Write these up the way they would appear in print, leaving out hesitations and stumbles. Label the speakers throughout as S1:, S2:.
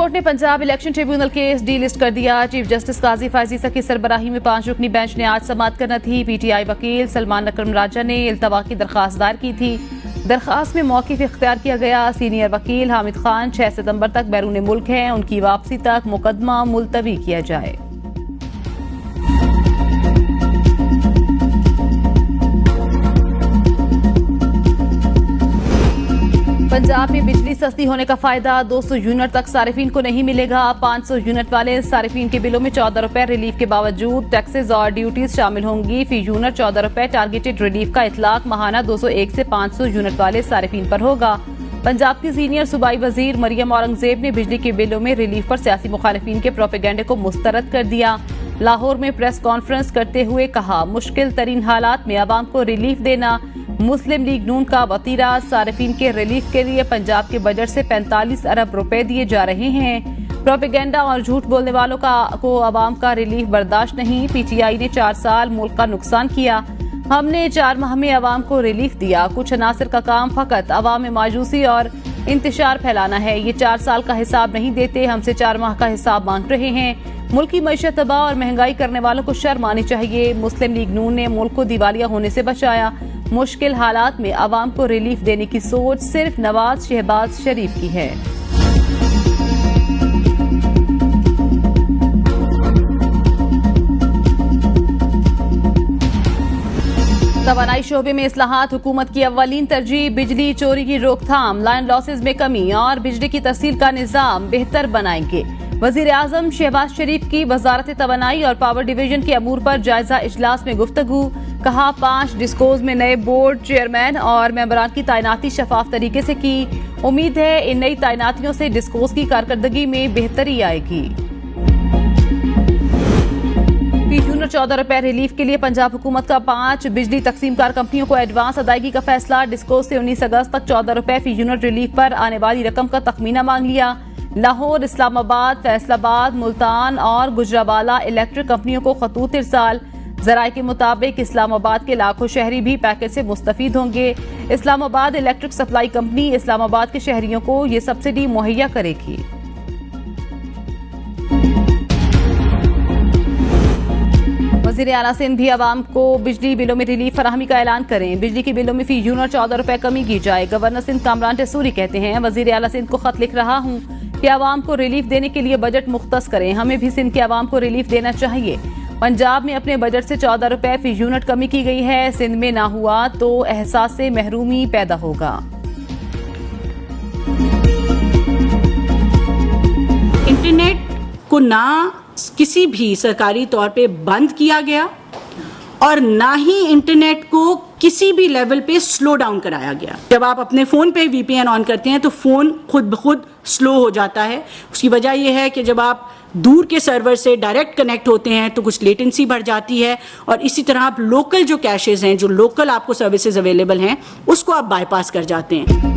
S1: Court ने Punjab election tribunal case D list कर दिया। चीफ जस्टिस काजी फायजीसा की सरबराही में 5 रुकनी बेंच ने आज समाअत करना थी। पीटीआई वकील सलमान अकरम राजा ने इल्तवा की दरखास्त दायर की थी। दरखास्त में मौक़िफ़ इख्तियार किया गया। सीनियर वकील हामिद खान 6 सितंबर तक बैरून मुल्क हैं, उनकी वापसी तक मुकदमा मुलतवी किया जाए। पंजाब में बिजली सस्ती होने का फायदा 200 यूनिट तक सारिफीन को नहीं मिलेगा। 500 यूनिट वाले सारिफीन के बिलों में 14 रुपए रिलीफ के बावजूद टैक्सेस और ड्यूटीज शामिल होंगी। फी यूनिट 14 रुपए टारगेटेड रिलीफ का इतलाक माहाना 201 से 500 यूनिट वाले सारिफीन पर होगा। पंजाब की सीनियर सूबाई वजीर मरियम औरंगजेब ने बिजली के बिलों में रिलीफ पर सियासी मुखालिफिन के प्रोपेगेंडे को मुस्तरद कर दिया। लाहौर में प्रेस कॉन्फ्रेंस करते हुए कहा, मुश्किल तरीन हालात में आवाम को रिलीफ देना मुस्लिम लीग नून का वतीरा। सारिफीन के रिलीफ के लिए पंजाब के बजट से 45 अरब रुपए दिए जा रहे हैं। प्रोपेगेंडा और झूठ बोलने वालों को आवाम का रिलीफ बर्दाश्त नहीं। पीटीआई ने 4 साल मुल्क का नुकसान किया, हमने 4 माह में आवाम को रिलीफ दिया। कुछ अनासर का काम फकत आवाम में मायूसी और इंतशार फैलाना है। ये 4 साल का हिसाब नहीं देते, हमसे 4 माह का हिसाब मांग रहे हैं। मुल्क की मईशत तबाह और महंगाई करने वालों को शर्म आनी चाहिए। मुस्लिम लीग नून ने मुल्क को दिवालिया होने से बचाया। मुश्किल हालात में आवाम को रिलीफ देने की सोच सिर्फ नवाज शहबाज शरीफ की है। तवानाई शोबे में इस्लाहात हुकूमत की अव्वलीन तरजीह। बिजली चोरी की रोकथाम, लैंड लॉसेज में कमी और बिजली की तहसील का निजाम बेहतर बनाएंगे। वजीर आजम शहबाज शरीफ की वजारत तवानाई और पावर डिवीजन के अमूर पर जायजा इजलास में गुफ्तगू। कहा, 5 डिस्कोज में नए बोर्ड चेयरमैन और मेंबरान की तैनाती शफाफ तरीके से की। उम्मीद है इन नई तैनातियों से डिस्कोज की कारकर्दगी में बेहतरी आएगी। फी यूनिट 14 रुपए रिलीफ के लिए पंजाब हुकूमत का 5 बिजली तकसीमकार कंपनियों को एडवांस अदायगी का फैसला। डिस्कोज से 19 अगस्त तक 14 रुपए फी यूनिट रिलीफ पर आने वाली रकम का तखमीना मांग लिया। लाहौर, इस्लामाबाद, फैसलाबाद, मुल्तान और गुजरावाला इलेक्ट्रिक कंपनियों को खतूत इरसाल। जराये के मुताबिक इस्लामाबाद के लाखों शहरी भी पैकेज से मुस्तफीद होंगे। Islamabad electric supply company Islamabad के शहरियों को ये सब्सिडी मुहैया करेगी। वज़ीर आला सिंध भी आवाम को बिजली बिलों में रिलीफ फराहमी का ऐलान करें। बिजली के बिलों में फी यूनिट 14 रुपए कमी की जाए। गवर्नर सिंध कामरान टेसूरी कहते हैं, वज़ीर आला सिंध को खत लिख रहा हूँ कि आवाम को रिलीफ देने के लिए बजट मुख्तस करें। हमें भी सिंध के आवाम को रिलीफ देना चाहिए। पंजाब में अपने बजट से 14 रुपए फी यूनिट कमी की गई है। सिंध में ना हुआ तो एहसास से महरूमी पैदा होगा।
S2: इंटरनेट को ना किसी भी सरकारी तौर पे बंद किया गया और ना ही इंटरनेट को किसी भी लेवल पे स्लो डाउन कराया गया। जब आप अपने फ़ोन पे वीपीएन ऑन करते हैं तो फ़ोन खुद ब खुद स्लो हो जाता है। उसकी वजह यह है कि जब आप दूर के सर्वर से डायरेक्ट कनेक्ट होते हैं तो कुछ लेटेंसी बढ़ जाती है और इसी तरह आप लोकल जो कैशेज हैं, जो लोकल आपको सर्विसेज अवेलेबल हैं, उसको आप बाईपास कर जाते हैं।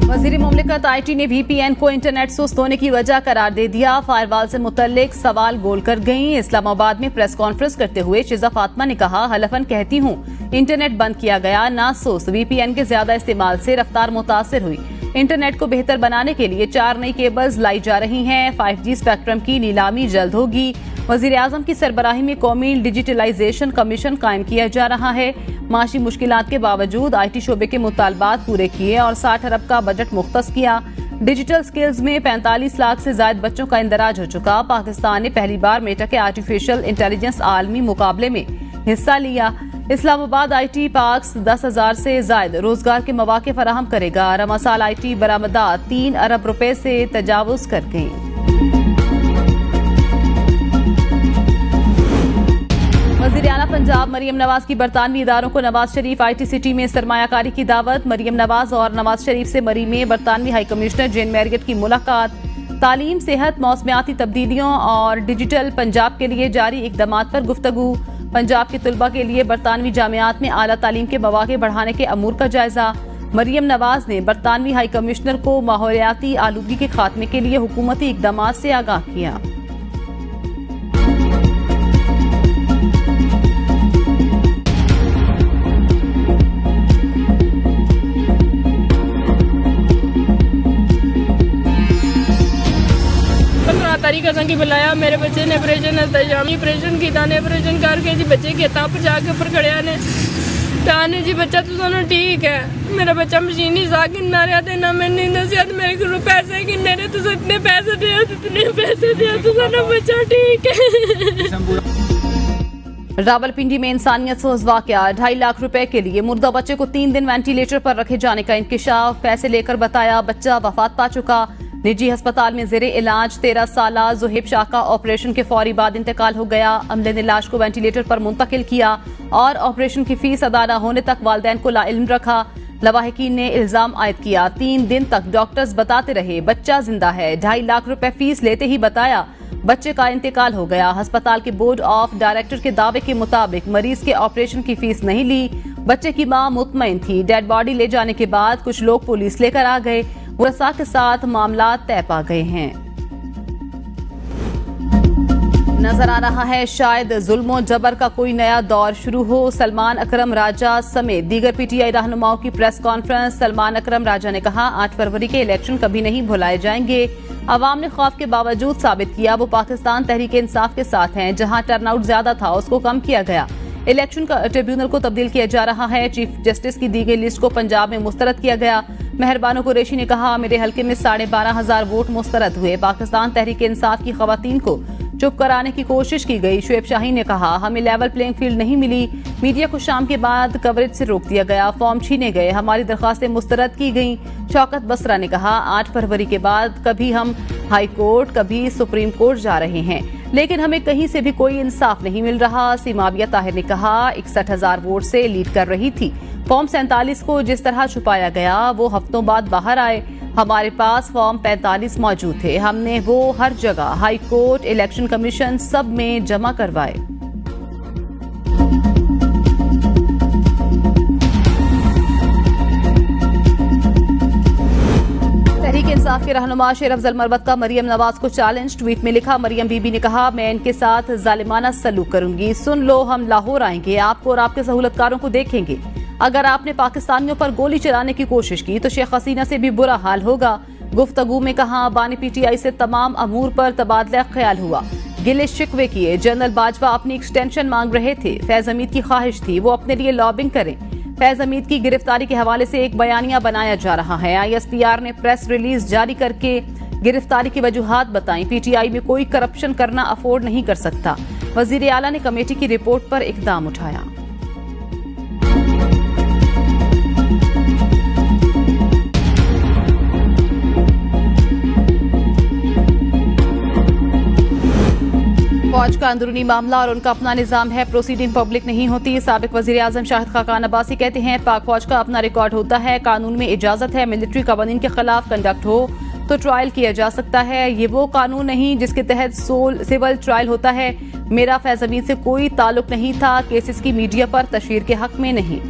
S1: वज़ीर मुमलिकत आईटी ने वीपीएन को इंटरनेट सुस्त होने की वजह करार दे दिया। फायरवॉल से मुतल्लिक सवाल गोल कर गईं। इस्लामाबाद में प्रेस कॉन्फ्रेंस करते हुए शिजा फातिमा ने कहा, हलफन कहती हूँ इंटरनेट बंद किया गया ना सुस्त। वीपीएन के ज्यादा इस्तेमाल से रफ्तार मुतासिर हुई। इंटरनेट को बेहतर बनाने के लिए 4 नई केबल्स लाई जा रही हैं। 5G स्पेक्ट्रम की नीलामी जल्द होगी। वज़ीर आज़म की सरबराही में कौमी डिजिटलाइजेशन कमीशन कायम किया जा रहा है। माशी मुश्किलात के बावजूद IT शोबे के मुतालबात पूरे किए और 60 अरब का बजट मुख्तस किया। डिजिटल स्किल्स में 45 लाख से ज्यादा बच्चों का इंदराज हो चुका। पाकिस्तान ने पहली बार मेटा के आर्टिफिशियल इंटेलिजेंस आलमी मुकाबले में हिस्सा लिया। इस्लामाबाद IT पार्क्स 10,000 से ज्यादा रोजगार के मौके फराहम करेगा। रमा साल IT बरामदात 3 अरब रुपए से तजावुज कर गई। वज़ीर आला पंजाब मरियम नवाज की बरतानवी इदारों को नवाज शरीफ IT सिटी में सरमायाकारी की दावत। मरियम नवाज और नवाज शरीफ से मरी में बरतानवी हाई कमिश्नर जेन मैरियट की मुलाकात। तालीम, सेहत, मौसमियाती तब्दीलियों और डिजिटल पंजाब के लिए जारी इक़दामात पर गुफ्तगू। पंजाब के तुलबा के लिए बरतानवी जामियात में आला तालीम के मौके बढ़ाने के अमूर का जायजा। मरियम नवाज ने बरतानवी हाई कमिश्नर को माहौलियाती आलूगी के खात्मे के लिए हुकूमती इक़दामात से आगाह किया।
S3: कसम की बुलाया मेरे बच्चे ने ऑपरेशन शामी ऑपरेशन किया ने ऑपरेशन करके जी बच्चे के तप जाके ऊपर खड़िया ने ताने जी बच्चा तो सानू ठीक है मेरा बच्चा मशीनी सा किन्ना रहा ते ना मैंने दसिया मेरे को पैसे किन्ने ने तुस इतने पैसे दिया तो सानू बच्चा ठीक है।
S1: रावलपिंडी में इंसानियत सोज वाकया 2.5 लाख रुपए के लिए मुर्दा बच्चे को 3 दिन वेंटिलेटर पर रखे जाने का इंकशाफ। पैसे लेकर बताया बच्चा वफात पा चुका। निजी अस्पताल में जेरे इलाज 13 साला जुहेब शाह का ऑपरेशन के फौरी बाद इंतकाल हो गया। अमले ने लाश को वेंटिलेटर पर मुंतकिल किया और ऑपरेशन की फीस अदा न होने तक वालिदैन को लाइल्म रखा। लवाहिकीन ने इल्जाम आयद किया 3 दिन तक डॉक्टर्स बताते रहे बच्चा जिंदा है। 2.5 लाख रुपए फीस लेते ही बताया बच्चे का इंतकाल हो गया। अस्पताल के बोर्ड ऑफ डायरेक्टर के दावे के मुताबिक मरीज के ऑपरेशन की फीस नहीं ली। बच्चे की मां मुतमईन थी। डेड बॉडी ले जाने के बाद कुछ लोग पुलिस लेकर आ गए। वरसा के साथ मामला तय पा गए हैं। नजर आ रहा है शायद जुल्म जबर का कोई नया दौर शुरू हो। सलमान अकरम राजा समेत दीगर पीटीआई रहनुमाओं की प्रेस कॉन्फ्रेंस। सलमान अकरम राजा ने कहा 8 फरवरी के इलेक्शन कभी नहीं भुलाए जाएंगे। अवाम ने खौफ के बावजूद साबित किया वो पाकिस्तान तहरीक इंसाफ के साथ हैं। जहां टर्नआउट ज्यादा था उसको कम किया गया। इलेक्शन का ट्रिब्यूनल को तब्दील किया जा रहा है। चीफ जस्टिस की दी गई लिस्ट को पंजाब में मुस्तरद किया गया। मेहरबानो कुरैशी ने कहा मेरे हल्के में 12,500 वोट मुस्तरद हुए। पाकिस्तान तहरीक इंसाफ की खवातीन को चुप कराने की कोशिश की गई। शुएब शाही ने कहा हमें लेवल प्लेइंग फील्ड नहीं मिली। मीडिया को शाम के बाद कवरेज से रोक दिया गया। फॉर्म छीने गए। हमारी दरखास्तें मुस्तरद की गई। शौकत बसरा ने कहा 8 फरवरी के बाद कभी हम हाई कोर्ट कभी सुप्रीम कोर्ट जा रहे हैं लेकिन हमें कहीं से भी कोई इंसाफ नहीं मिल रहा। सीमाबिया ताहिर ने कहा 61,000 वोट से लीड कर रही थी। फॉर्म 47 को जिस तरह छुपाया गया वो हफ्तों बाद बाहर आए। हमारे पास फॉर्म 45 मौजूद थे। हमने वो हर जगह हाई कोर्ट इलेक्शन कमीशन सब में जमा करवाए। तहरीक इंसाफ के रहनुमा शेर अफजल मरवत का मरियम नवाज को चैलेंज। ट्वीट में लिखा मरियम बीबी ने कहा मैं इनके साथ जालिमाना सलूक करूंगी। सुन लो हम लाहौर आएंगे आपको और आपके सहूलतकारों को देखेंगे। अगर आपने पाकिस्तानियों पर गोली चलाने की कोशिश की तो शेख हसीना से भी बुरा हाल होगा। गुफ्तगू में कहा बानी पीटीआई से तमाम अमूर पर तबादला ख्याल हुआ। गिले शिकवे किए। जनरल बाजवा अपनी एक्सटेंशन मांग रहे थे। फैज हमीद की ख्वाहिश थी वो अपने लिए लॉबिंग करें। फैज हमीद की गिरफ्तारी के हवाले से एक बयानिया बनाया जा रहा है। ISPR ने प्रेस रिलीज जारी करके गिरफ्तारी की वजूहात बताई। पीटीआई में कोई करप्शन करना अफोर्ड नहीं कर सकता। वजीर आला ने कमेटी की रिपोर्ट पर इकदाम उठाया। फौज का अंदरूनी मामला और उनका अपना निजाम है। प्रोसीडिंग पब्लिक नहीं होती। साबिक वजीर आजम शाहिद खाकान अब्बासी कहते हैं पाक फौज का अपना रिकॉर्ड होता है। कानून में इजाजत है मिलिट्री कवानीन के खिलाफ कंडक्ट हो तो ट्रायल किया जा सकता है। ये वो कानून नहीं जिसके तहत सिविल ट्रायल होता है। मेरा फैज हमीद से कोई ताल्लुक नहीं था। केसेस की मीडिया पर तशहीर के हक में नहीं।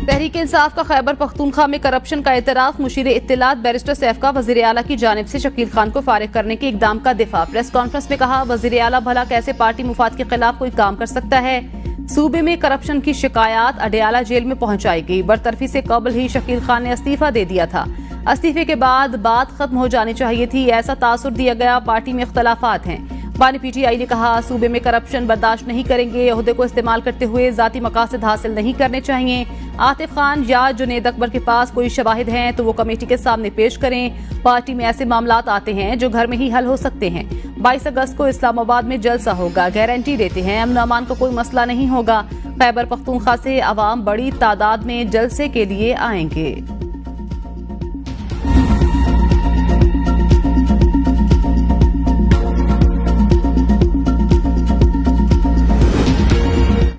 S1: तहरीक इंसाफ का खैबर पख्तूनख्वा में करप्शन का एतराफ। मुशीर इत्तलात बैरिस्टर सैफ का वजीर आला की जानिब से शकील खान को फारिग करने के इकदाम का दिफा। प्रेस कॉन्फ्रेंस में कहा वजीर आला भला कैसे पार्टी मुफाद के खिलाफ कोई काम कर सकता है। सूबे में करप्शन की शिकायत अडयाला जेल में पहुंचाई गई। बरतरफी से कबल ही शकील खान ने इस्तीफा दे दिया था। इस्तीफे के बाद बात खत्म हो जानी चाहिए थी ऐसा तासुर दिया गया। पार्टी में इख्तलाफात हैं। बानी पीटीआई ने कहा सूबे में करप्शन बर्दाश्त नहीं करेंगे। ओहदे को इस्तेमाल करते हुए जाती मकासद हासिल नहीं करने चाहिए। आतिफ खान या जुनैद अकबर के पास कोई शवाहिद हैं तो वो कमेटी के सामने पेश करें। पार्टी में ऐसे मामलात आते हैं जो घर में ही हल हो सकते हैं। 22 अगस्त को इस्लामाबाद में जलसा होगा। गारंटी देते हैं अमन अमान को कोई मसला नहीं होगा। खैबर पख्तूनख्वा से अवाम बड़ी तादाद में जलसे के लिए आएंगे।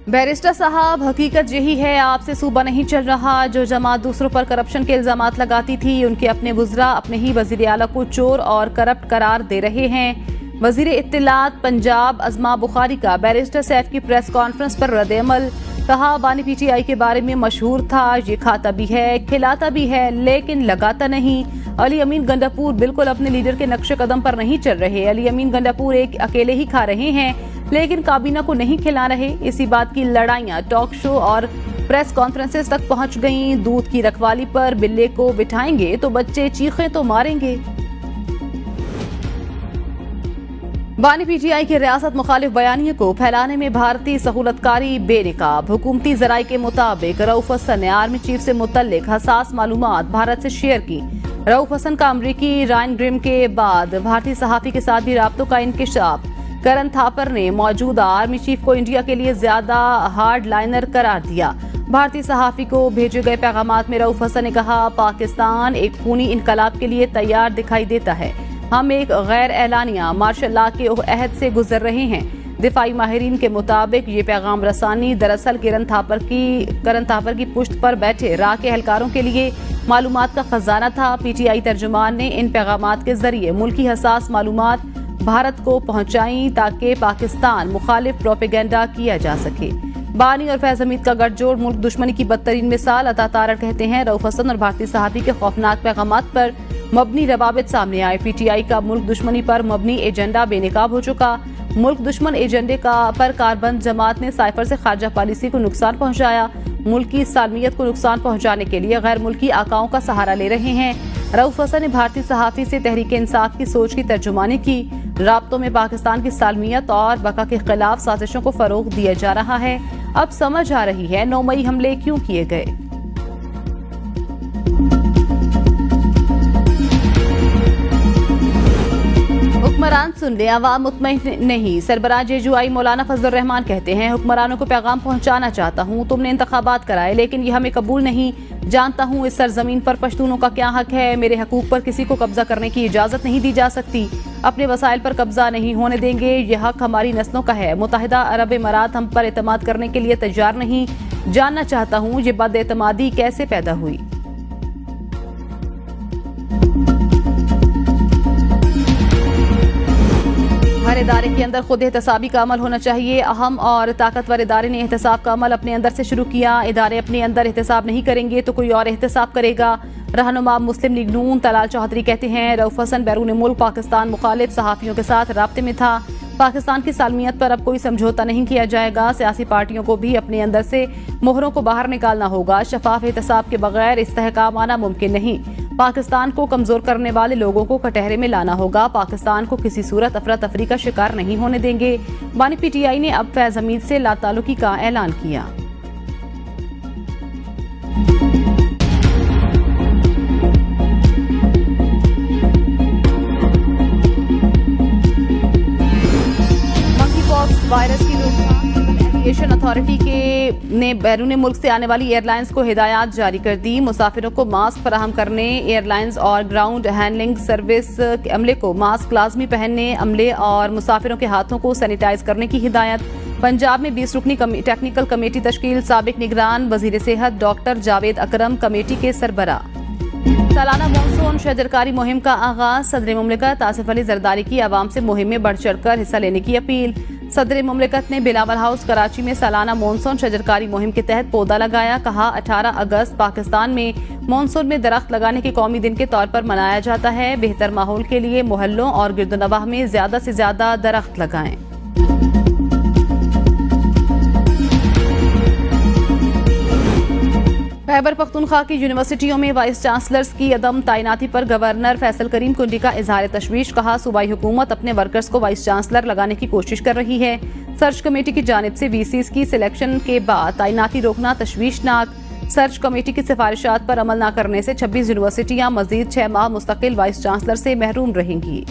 S1: बैरिस्टर साहब हकीकत यही है आपसे सूबा नहीं चल रहा। जो जमात दूसरों पर करप्शन के इल्जामात लगाती थी उनके अपने वुज़रा अपने ही वजीर आला को चोर और करप्ट करार दे रहे हैं। वजीर इत्तलात पंजाब अज़मा बुखारी का बैरिस्टर सैफ की प्रेस कॉन्फ्रेंस पर रद्द-ए-अमल। कहा बानी पीटीआई के बारे में मशहूर था ये खाता भी है खिलाता भी है लेकिन लगाता नहीं। अली अमीन गंडापुर बिल्कुल अपने लीडर के नक्शे कदम पर नहीं चल रहे। अली अमीन गंडापुर एक अकेले ही खा रहे हैं लेकिन काबीना को नहीं खिला रहे। इसी बात की लड़ाइयां टॉक शो और प्रेस कॉन्फ्रेंसेस तक पहुंच गईं। दूध की रखवाली पर बिल्ले को बिठाएंगे तो बच्चे चीखें तो मारेंगे। बानी पीटीआई के रियासत मुखालिफ बयानिए को फैलाने में भारतीय सहूलतकारी बेनकाब। हुकूमती जराये के मुताबिक रऊफ हसन ने आर्मी चीफ से मुतल्लिक हसास मालूमात भारत से शेयर की। रऊफ हसन का अमरीकी रायन ग्रिम के बाद भारतीय सहाफी के साथ भी राब्तों का इंकिशाफ। करण थापर ने मौजूदा आर्मी चीफ को इंडिया के लिए ज्यादा हार्ड लाइनर करार दिया। भारतीय सहाफी को भेजे गए पैगामात में रऊफ हसन ने कहा, पाकिस्तान एक खूनी इनकलाब के लिए तैयार दिखाई देता है। हम एक गैर एलानिया मार्शल लॉ के अहद से गुजर रहे हैं। दिफाई माहिरीन के मुताबिक ये पैगाम रसानी दरअसल करण थापर की पुश्त पर बैठे रा के एहलकारों के लिए मालूमात का खजाना था। पीटीआई तर्जुमान ने इन पैगामात के जरिए मुल्की हसास मालूमात भारत को पहुंचाई ताकि पाकिस्तान मुखालिफ प्रोपेगेंडा किया जा सके। बानी और फैज हमीद का गठजोड़ मुल्क दुश्मनी की बदतरीन मिसाल। अता तारड़ कहते हैं, रऊफ हसन और भारतीय सहाफी के खौफनाक पैगामात पर मबनी रवाबित सामने आए। पीटीआई का मुल्क दुश्मनी पर मबनी एजेंडा बेनकाब हो चुका। मुल्क दुश्मन एजेंडे पर कारबंद जमात ने साइफर से खारजा पॉलिसी को नुकसान पहुंचाया। मुल्क की सालमियत को नुकसान पहुंचाने के लिए गैर मुल्की आकाओं का सहारा ले रहे हैं। रऊफ हसन ने भारतीय सहाफी से तहरीक इंसाफ की सोच की तर्जुमानी की। राब्तों में पाकिस्तान की सालमियत और बका के खिलाफ साजिशों को फरोग दिया जा रहा है। अब समझ आ रही है 9 मई हमले क्यों किए गए। हुक्मरान सुन ले, अवाम मुतमईन नहीं। सरबराह जेजुआई मौलाना फजलुर रहमान कहते हैं, हुक्मरानों को पैगाम पहुंचाना चाहता हूं, तुमने इंतखाबात कराए लेकिन ये हमें कबूल नहीं। जानता हूं इस सरजमीन पर पश्तूनों का क्या हक है। मेरे हकूक पर किसी को कब्जा करने की इजाजत नहीं दी जा सकती। अपने वसाइल पर कब्जा नहीं होने देंगे। यह हक हमारी नस्लों का है। मुत्तहिदा अरब इमारात हम पर एतमाद करने के लिए तैयार नहीं। जानना चाहता हूं ये बदएतमादी कैसे पैदा हुई। हर इदारे के अंदर खुद एहतसाबी का अमल होना चाहिए। अहम और ताकतवर इदारे ने एहतसाब का अमल अपने अंदर से शुरू किया। इदारे अपने अंदर एहतसाब नहीं करेंगे तो कोई और एहतसाब करेगा। रहनुमा मुस्लिम लीग नून तलाल चौधरी कहते हैं, रऊफ हसन बैरून मुल्क पाकिस्तान मुखालिफ सहाफियों के साथ राब्ते में था। पाकिस्तान की सालमियत पर अब कोई समझौता नहीं किया जाएगा। सियासी पार्टियों को भी अपने अंदर से मोहरों को बाहर निकालना होगा। शफाफ एहतसाब के बगैर इस्तेहकाम आना मुमकिन नहीं। पाकिस्तान को कमजोर करने वाले लोगों को कटहरे में लाना होगा। पाकिस्तान को किसी सूरत अफरा तफरी का शिकार नहीं होने देंगे। बानी पीटीआई ने अब फैज हमीद से लाताल्लुकी का ऐलान किया। मंकीपॉक्स वायरस की रोकथाम एविएशन अथॉरिटी ने बैरून मुल्क से आने वाली एयरलाइंस को हिदायत जारी कर दी। मुसाफिरों को मास्क फराहम करने, एयरलाइंस और ग्राउंड हैंडलिंग सर्विस के अमले को मास्क लाजमी पहनने, अमले और मुसाफिरों के हाथों को सैनिटाइज करने की हिदायत। पंजाब में 20 रुकनी टेक्निकल कमेटी तश्कील। साबिक निगरान वजीर सेहत डॉक्टर जावेद अकरम कमेटी के सरबराह। सालाना मानसून शजरकारी मुहिम का आगाज। सदर मुमलिकत आसिफ अली जरदारी की आवाम से मुहिम में बढ़ चढ़कर हिस्सा लेने की अपील। सदर मुमलिकत ने बिलावल हाउस कराची में सालाना मानसून शजरकारी मुहिम के तहत पौधा लगाया। कहा, 18 अगस्त पाकिस्तान में मानसून में दरख्त लगाने के कौमी दिन के तौर पर मनाया जाता है। बेहतर माहौल के लिए मोहल्लों और गिरदोनवाह में ज्यादा से ज्यादा दरख्त लगाएं। खैबर पख्तूनख्वा की यूनिवर्सिटियों में वाइस चांसलर्स की अदम तैनाती पर गवर्नर फैसल करीम कुंडी का इजहार तशवीश। कहा, सूबाई हुकूमत अपने वर्कर्स को वाइस चांसलर लगाने की कोशिश कर रही है। सर्च कमेटी की जानिब से वीसीज की सिलेक्शन के बाद तैनाती रोकना तशवीशनाक। सर्च कमेटी की सिफारिशात पर अमल न करने से 26 यूनिवर्सिटियां मजीद 6 माह मुस्तकिल वाइस चांसलर से महरूम रहेंगी।